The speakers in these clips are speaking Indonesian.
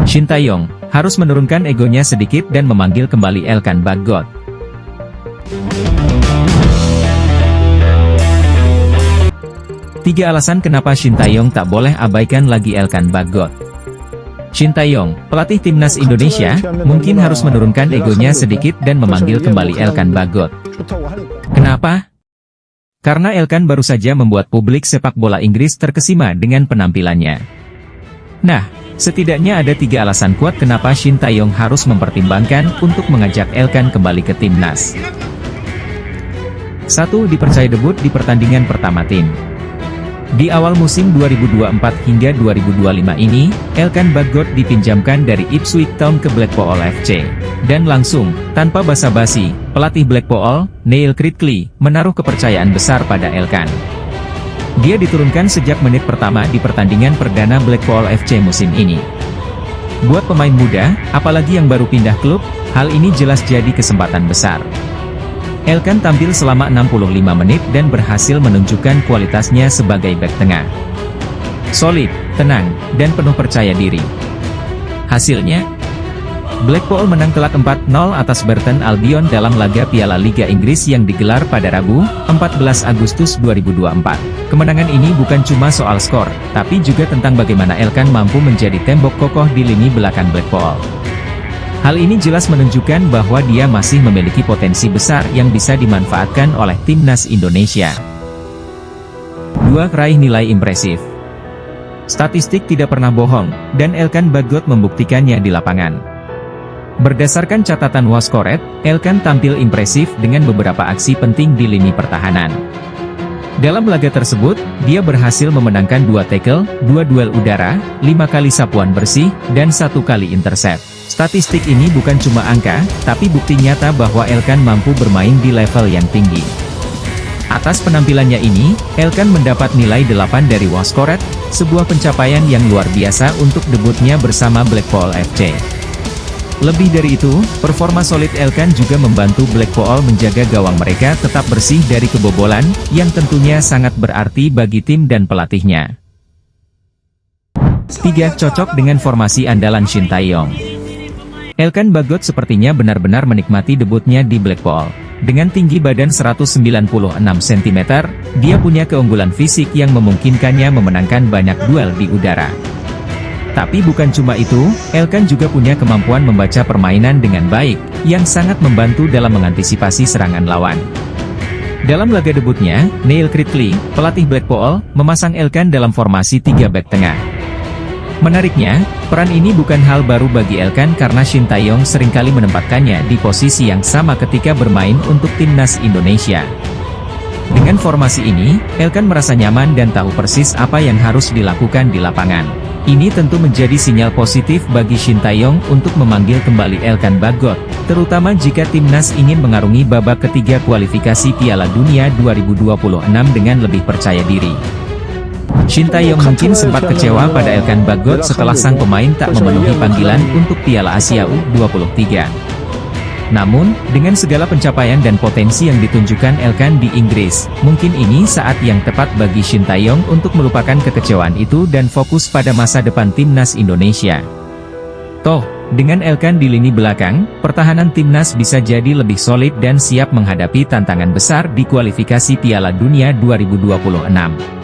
Shin Tae-yong harus menurunkan egonya sedikit dan memanggil kembali Elkan Bagot. Tiga alasan kenapa Shin Tae-yong tak boleh abaikan lagi Elkan Bagot. Shin Tae-yong, pelatih timnas Indonesia, mungkin harus menurunkan egonya sedikit dan memanggil kembali Elkan Bagot. Kenapa? Karena Elkan baru saja membuat publik sepak bola Inggris terkesima dengan penampilannya. Nah, setidaknya ada 3 alasan kuat kenapa Shin Tae-yong harus mempertimbangkan untuk mengajak Elkan kembali ke timnas. 1. Dipercaya debut di pertandingan pertama tim. Di awal musim 2024 hingga 2025 ini, Elkan Bagot dipinjamkan dari Ipswich Town ke Blackpool FC. Dan langsung, tanpa basa-basi, pelatih Blackpool, Neil Critchley, menaruh kepercayaan besar pada Elkan. Dia diturunkan sejak menit pertama di pertandingan perdana Blackpool FC musim ini. Buat pemain muda, apalagi yang baru pindah klub, hal ini jelas jadi kesempatan besar. Elkan tampil selama 65 menit dan berhasil menunjukkan kualitasnya sebagai bek tengah. Solid, tenang, dan penuh percaya diri. Hasilnya, Blackpool menang telak 4-0 atas Burton Albion dalam laga Piala Liga Inggris yang digelar pada Rabu, 14 Agustus 2024. Kemenangan ini bukan cuma soal skor, tapi juga tentang bagaimana Elkan mampu menjadi tembok kokoh di lini belakang Blackpool. Hal ini jelas menunjukkan bahwa dia masih memiliki potensi besar yang bisa dimanfaatkan oleh timnas Indonesia. 2. Raih nilai impresif. Statistik tidak pernah bohong, dan Elkan Bagot membuktikannya di lapangan. Berdasarkan catatan Wascoret, Elkan tampil impresif dengan beberapa aksi penting di lini pertahanan. Dalam laga tersebut, dia berhasil memenangkan 2 tackle, 2 duel udara, 5 kali sapuan bersih, dan 1 kali intercept. Statistik ini bukan cuma angka, tapi bukti nyata bahwa Elkan mampu bermain di level yang tinggi. Atas penampilannya ini, Elkan mendapat nilai 8 dari Wascoret, sebuah pencapaian yang luar biasa untuk debutnya bersama Blackpool FC. Lebih dari itu, performa solid Elkan juga membantu Blackpool menjaga gawang mereka tetap bersih dari kebobolan, yang tentunya sangat berarti bagi tim dan pelatihnya. 3. Cocok dengan formasi andalan Shin Tae-yong. Elkan Bagot sepertinya benar-benar menikmati debutnya di Blackpool. Dengan tinggi badan 196 cm, dia punya keunggulan fisik yang memungkinkannya memenangkan banyak duel di udara. Tapi bukan cuma itu, Elkan juga punya kemampuan membaca permainan dengan baik, yang sangat membantu dalam mengantisipasi serangan lawan. Dalam laga debutnya, Neil Critchley, pelatih Blackpool, memasang Elkan dalam formasi 3 bek tengah. Menariknya, peran ini bukan hal baru bagi Elkan karena Shin Tae-yong seringkali menempatkannya di posisi yang sama ketika bermain untuk timnas Indonesia. Dengan formasi ini, Elkan merasa nyaman dan tahu persis apa yang harus dilakukan di lapangan. Ini tentu menjadi sinyal positif bagi Shin Tae-yong untuk memanggil kembali Elkan Bagot, terutama jika timnas ingin mengarungi babak ketiga kualifikasi Piala Dunia 2026 dengan lebih percaya diri. Shin Tae-yong mungkin sempat kecewa pada Elkan Bagot setelah sang pemain tak memenuhi panggilan untuk Piala Asia U23. Namun, dengan segala pencapaian dan potensi yang ditunjukkan Elkan di Inggris, mungkin ini saat yang tepat bagi Shin Tae-yong untuk melupakan kekecewaan itu dan fokus pada masa depan timnas Indonesia. Toh, dengan Elkan di lini belakang, pertahanan timnas bisa jadi lebih solid dan siap menghadapi tantangan besar di kualifikasi Piala Dunia 2026.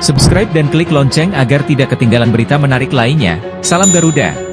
Subscribe dan klik lonceng agar tidak ketinggalan berita menarik lainnya. Salam Garuda!